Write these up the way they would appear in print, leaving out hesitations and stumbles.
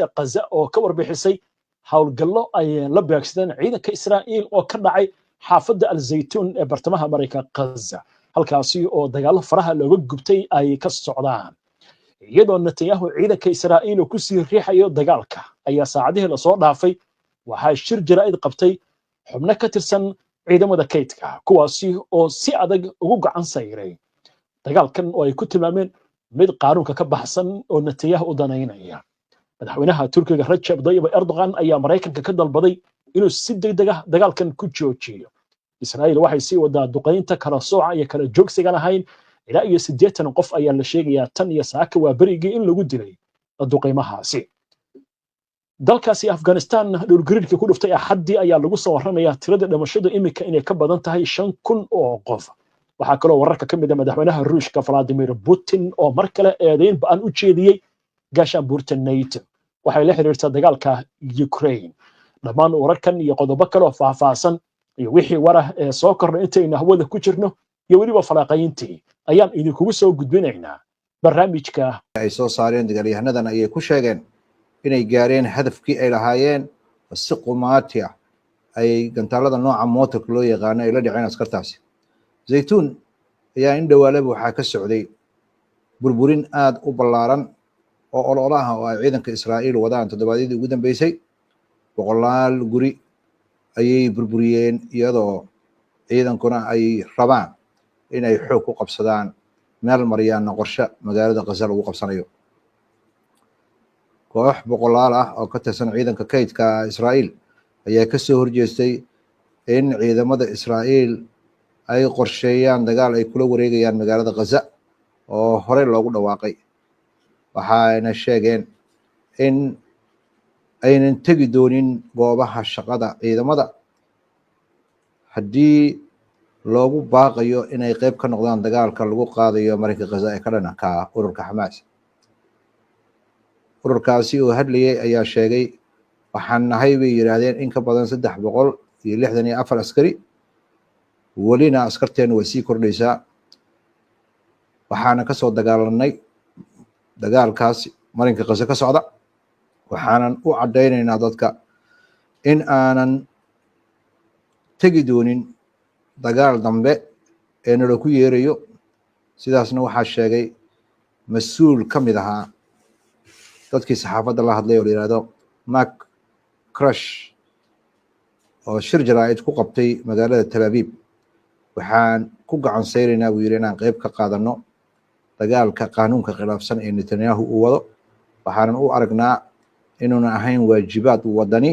غزة oo ka warbixisay hawlgallo ay la beegsadeen ciidanka Israa'iil oo ka dhacay xaafadda Al-Zaytuun ee bartamaha Mareykanka Gaza halkaasi oo dagaalo faraha looga gubtay ay ka socdaan iyadoo Netanyahu ciidanka Israa'iil uu ku sii riixayo dagaalka ayaa saacadihii la soo dhaafay waxaa shir jaraa'id qabtay xubno ka tirsan ciidamada kaydka kuwaasi oo si adag ugu gacan sayray dagaalkan oo ay ku tilmaameen mid qaanuunka ka baxsan oo Netanyahu u danaynaya madaxweynaha Turkiga Recep Tayyip Erdogan ayaa Mareykanka ka dalbaday inuu si degdeg ah dagaalkan ku joojiyo Israa'iil waxay sii wadaa duqeynta kala sooca iyo kala joogsiga lahayn ilaa iyo 80 qof ayaa la sheegayaa tan iyo saaka waa berigii in lagu dilay duqeymahaasi dalkaasi Afghanistan dhulgariirkii ku dhuftay axadii ayaa lagu soo waramayaa tirada dhimashada imika inay ka badan tahay 5,000 oo qof waxaa kaloo wararka ka mid ah madaxweynaha Ruushka Vladimir Putin oo mar kale eedeyn baan u jeediyey gaashaanbuurta NATO waxay la xiriirtaa dagaalka Ukraine dhammaan wararkan iyo qodobo kale oo faahfaahsan iyo wixii warah ee soo kordhay intayna hawada ku jirno iyo weliba falaaqayntii ayaan idinkugu soo gudbinaynaa barnaamijka ay soo saareen dagaalyahannadan ayay ku sheegeen inay gaareen hadafkii ay lahaayeen si qumaati ah ay gantaalada nooca motorka loo yaqaano ay la dhiceen askartaasi Zaytuun ayaa in dhawaalaba waxaa ka socday burburin aad u ballaaran oo ololaha oo ay ciidanka Israa'iil wadaan toddobaadyadii ugu dambeysay boqolaal guri ayay burburiyeen iyadoo ciidankuna ay rabaan inay xoog ku qabsadaan meel maryaana qorshe magaalada Gaza lagu qabsanayo koox boqolaal ah oo ka tirsan ciidanka kaydka Israa'iil ayaa ka soo horjeestay in ciidamada Israa'iil ay qorsheeyaan dagaal ay kula wareegayaan magaalada Gaza oo hore loogu dhawaaqay waxayna sheegeen in aynan tegi doonin goobaha shaqada ciidamada haddii loogu baaqayo inay qayb ka noqdaan dagaalka lagu qaadayo marinka Gaza ee ka dhanka ururka Xamaas ururkaasi oo hadlayay ayaa sheegay waxaan nahay bay yiraahdeen in ka badan 364 askari walina askarteenu way sii kordhaysaa waxaana ka soo dagaalanay dagaalkaasi marinka Gaza ka socda waxaanan u cadeynaynaa dadka in aanan tegi doonin dagaal dambe ee nala ku yeerayo sidaasna waxaa sheegay mas'uul ka mid ahaa dadkii saxaafadda la hadlay oo yiraahdo Mark Crush oo shir jaraa'id ku qabtay magaalada Tel Aviv waxaan ku gacan sayraynaa buu yiri inaan qayb ka qaadano dagaalka qaanuunka khilaafsan ee Netanyahu uu wado waxaanan u aragnaa inuuna ahayn waajibaad wadani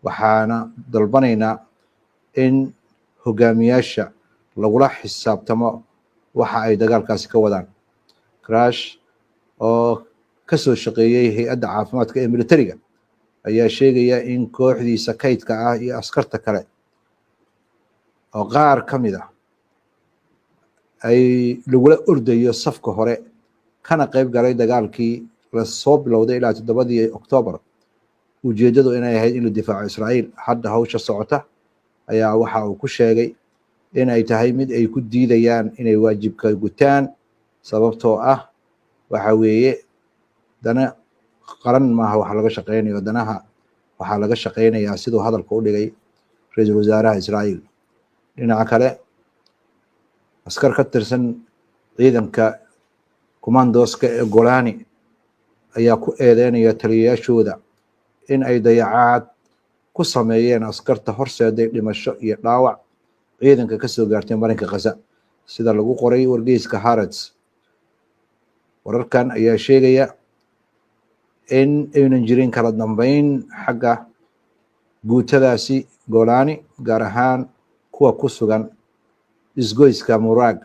waxaana dalbanaynaa in hogaamiyaasha lagula xisaabtamo waxa ay dagaalkaasi ka wadaan Crash oo ka soo shaqeeyay hay'adda caafimaadka ee militariga ayaa sheegaya in kooxdiisa kaydka ah iyo askarta kale oo qaar ka mid ah ay lagula ordayo safka hore kana qayb galay dagaalkii la soo bilowday ilaa 7 Oktoobar ujeedadu inay ahayd in la difaaco Israa'iil hadda hawsha socota ayaa waxa uu ku sheegay in ay tahay mid ay ku diidayaan inay waajibka gutaan sababtoo ah waxa weeye dana qaran maaha waxa laga shaqeynayo danaha waxa laga shaqeynayaa sidoo hadalka u dhigay ra'iisul wasaaraha Israa'iil dhinaca kale askar ka tirsan ciidanka commandoska ee Golani ayaa ku eedeynaya taliyayaashooda in ay dayacaad ku sameeyeen askarta horseeday dhimasho iyo dhaawac ciidanka ka soo gaartay marinka Gaza sida lagu qoray wargeyska Haaretz wararkan ayaa sheegaya in aynan jirin kala dambeyn xagga guutadaasi Golani gaar ahaan kuwa ku sugan isgoyska Muraag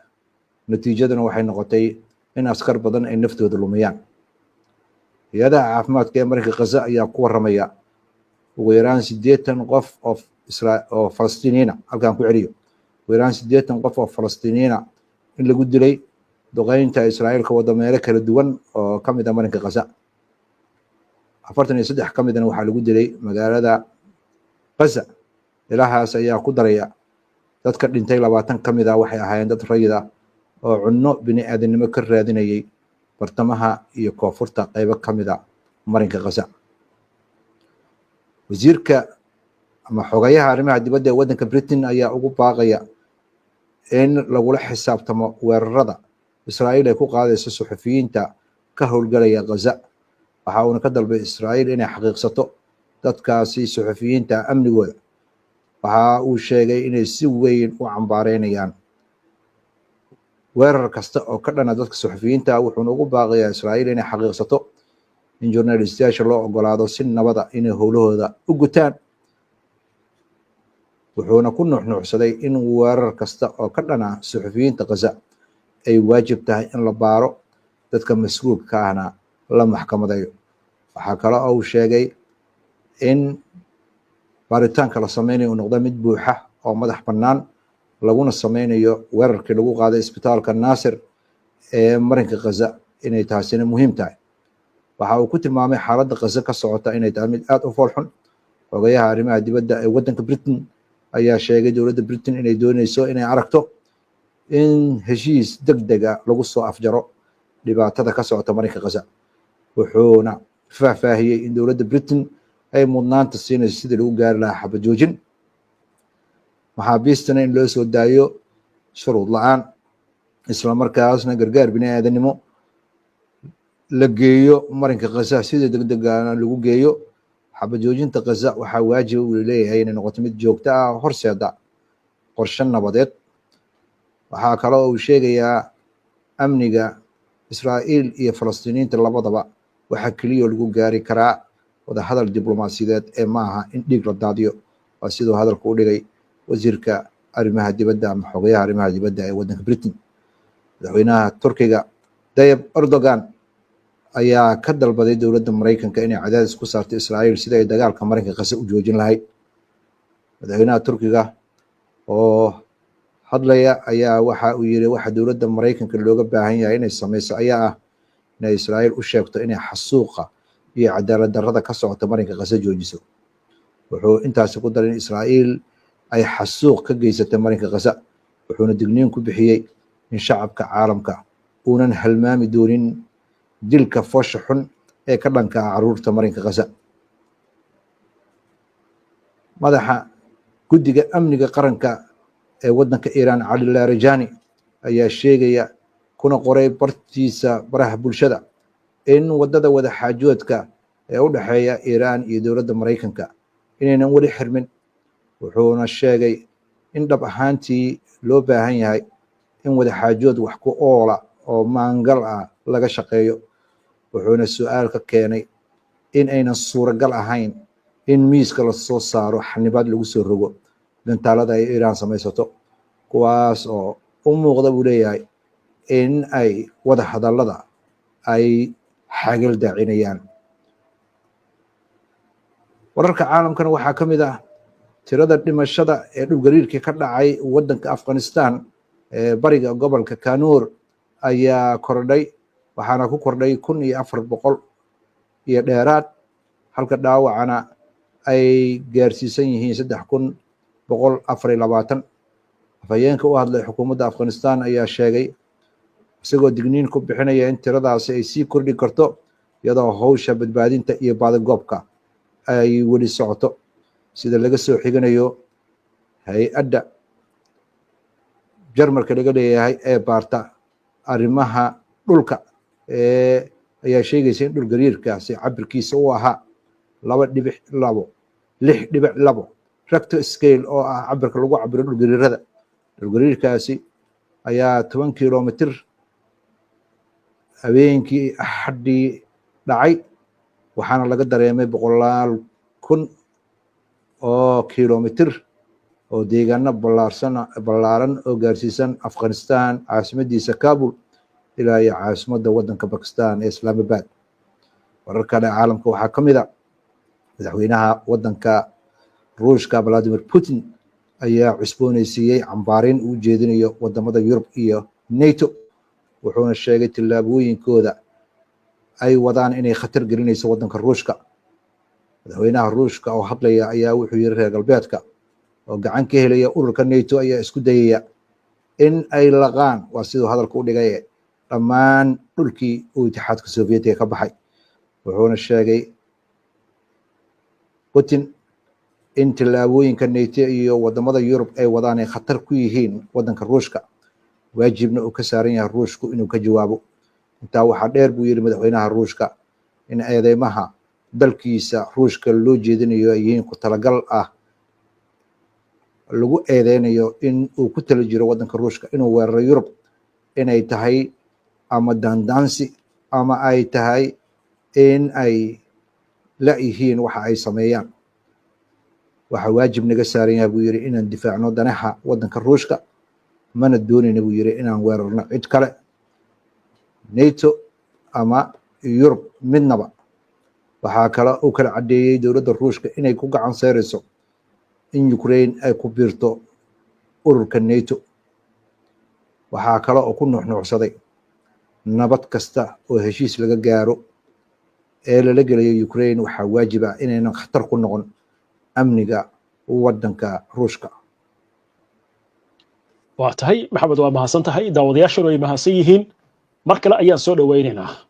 natiijaduna waxay noqotay in askar badan ay naftooda lumiyaan hay'adaha caafimaadka ee marinka Gaza ayaa ku waramaya ugu yaraan 80 qof oo Falastiiniyiin halkaan ku celiyo ugu yaraan 80 qof oo Falastiiniyiin in lagu dilay duqeynta Israa'iil ka wada meelo kala duwan oo ka mid ah marinka Gaza 43 ka midna waxaa lagu dilay magaalada Gaza ilahaas ayaa ku daraya dadka dhintay 20 ka mid ah waxay ahaayeen dad rayid ah oo cunno bini'aadanimo ka raadinayay bartamaha iyo koonfurta qaybo ka mid ah marinka Gaza. Wasiirka ama xogayaha arrimaha dibadda ee waddanka Britain ayaa ugu baaqaya in lagula xisaabtamo weerarada Israa'iil ay ku qaadayso suxufiyiinta ka howlgalaya Gaza. waxa uuna ka dalbay Israa'iil inay xaqiiqsato dadkaasi suxufiyiinta amnigooda. waxa uu sheegay inay si weyn u cambaareynayaan weerar kasta oo ka dhana dadka suxufiyiinta, wuxuuna ugu baaqayaa Israa'iil inay xaqiiqsato in journalistayaasha loo ogolaado si nabada inay howlahooda u gutaan. wuxuuna ku nuuxnuuxsaday in weerar kasta oo ka dhana suxufiyiinta Gaza ay waajib tahay in la baaro, dadka mas'uulka ka ahna la maxkamadeeyo. waxaa kale oo uu sheegay in baaritaanka la sameynayo uu noqdo mid buuxa oo madax bannaan, laguna sameynayo weerarkii lagu qaaday isbitaalka Naasir ee marinka Gaza inay taasina muhiim tahay. waxa uu ku tilmaamay xaaladda Gaza ka socota inay tahay mid aad u foolxun. xogayaha arrimaha dibadda ee waddanka Britain ayaa sheegay dowladda Britain inay dooneyso inay aragto in heshiis degdega lagu soo afjaro dhibaatada ka socota marinka Gaza. wuxuuna faahfaahiyey in dowladda Britain ay mudnaanta siinayso sidii lagu gaari lahaa xabad joojin, maxaabiistana in loo soo daayo shuruud la-aan, isla markaasna gargaar bini'aadanimo la geeyo marinka Gaza sidii degdegana lagu geeyo. xabad joojinta Gaza waxaa waajib uu leeyahay inay noqoto mid joogto ah oo horseeda qorshe nabadeed. waxaa kale oo uu sheegayaa amniga Israa'iil iyo Falastiiniinta labadaba waxaa keliya lagu gaari karaa wadahadal diblomaasiyadeed ee maaha in dhiig la daadiyo. waa siduu hadalka u dhigay wasiirka arrimaha dibadda ama xogayaha arrimaha dibadda ee waddanka Britain. madaxweynaha Turkiga Tayyip Erdogan ayaa ka dalbaday dowladda Mareykanka inay cadaadis ku saarto Israa'iil sida ay dagaalka marinka Gaza u joojin lahayd. madaxweynaha Turkiga oo hadlaya ayaa waxa uu yiri waxa dowladda Mareykanka looga baahan yahay inay sameyso ayaa ah inay Israa'iil u sheegto inay xasuuqa iyo cadaalad darrada ka socota marinka Gaza joojiso. wuxuu intaasi ku daray in Israa'iil ay xasuuq ka geysatay marinka Gaza, wuxuuna digniin ku bixiyey in shacabka caalamka uunan halmaami doonin dilka foosha xun ee ka dhanka ah caruurta marinka Gaza. madaxa guddiga amniga qaranka ee waddanka Iiraan Cali Larijani ayaa sheegaya kuna qoray bartiisa baraha bulshada in wadada wada xaajoodka ee u dhaxeeya Iiraan iyo dowladda Mareykanka inaynan weli xirmin. wuxuuna sheegay in dhab ahaantii loo baahan yahay in wada xaajood wax ku oola oo maangal ah laga shaqeeyo. wuxuuna su'aal ka keenay in aynan suuragal ahayn in miiska la soo saaro xanibaad lagu soo rogo gantaalada ay Iiraan samaysato, kuwaas oo u muuqda buu leeyahay in ay wada hadallada ay xagal daacinayaan. wararka caalamkana waxaa ka mid ah tirada dhimashada ee dhulgariirkii ka dhacay waddanka Afghanistan ee bariga gobolka Kanuur ayaa kordhay, waxaana ku kordhay 1,400 iyo dheeraad, halka dhaawacana ay gaarsiisan yihiin 3,124. afhayeenka u hadlay xukuumadda Afghanistan ayaa sheegay isagoo digniin ku bixinaya in tiradaasi ay sii kordhi karto iyadoo howsha badbaadinta iyo baadigoobka ay weli socoto. sida laga soo xiganayo hay-adda Jarmalka laga leeyahay ee baarta arrimaha dhulka ayaa sheegaysa in dhul gariirkaasi cabirkiisa uu ahaa 6.2 Richter scale oo ah cabirka lagu cabiro dhul gariirada. dhul gariirkaasi ayaa 10 kilomitir habeenkii Axaddii dhacay, waxaana laga dareemay 100,000 oo kilomitir oo deegaano ballaaran oo gaarsiisan Afghanistan caasimadiisa Kabul ilaa iyo caasimadda waddanka Pakistan ee Islamabad. warar kale caalamka waxaa ka mid ah madaxweynaha waddanka Ruushka Vladimir Putin ayaa cusboonaysiiyey cambaarin uu jeedinayo wadamada Yurub iyo NATO, wuxuuna sheegay tillaabooyinkooda ay wadaan inay khatar gelinayso waddanka Ruushka. madaxweynaha Ruushka oo hadlaya ayaa wuxuu yiri reer galbeedka oo gacan ka helaya ururka NATO ayaa isku dayaya in ay laqaan, waa siduu hadalka u dhigay, dhammaan dhulkii uu Itixaadka Soviyeetiga ka baxay. wuxuuna sheegay Putin in tallaabooyinka NATO iyo wadamada Yurub ay wadaan ay khatar ku yihiin wadanka Ruushka, waajibna uu ka saaran yahay Ruushku inuu ka jawaabo. intaa waxaa dheer buu yiri madaxweynaha Ruushka in eedeymaha dalkiisa Ruushka loo jeedinayo ay yihiin ku talagal ah lagu eedeynayo in uu ku tala jiro wadanka Ruushka inuu weeraro Yurub, inay tahay ama dandaansi ama ay tahay in ay la yihiin waxa ay sameeyaan. waxa waajib naga saaran yahay buu yiri inaan difaacno danaha wadanka Ruushka, mana doonayna buu yiri inaan weerarno cid kale, NATO ama Yurub midnaba. waxaa kale uu kala cadeeyay dowladda Ruushka inay ku gacan saarayso in Ukraine ay ku biirto ururka NATO. waxaa kale oo ku nuuxnuuxsaday nabad kasta oo heshiis laga gaaro ee lala gelayo Ukraine waxaa waajib ah inaynan khatar ku noqon amniga wadanka Ruushka. waa tahay maxamed, waa mahadsan tahay. daawadayaashana way mahadsan yihiin. mar kale ayaan soo dhawaynaynaa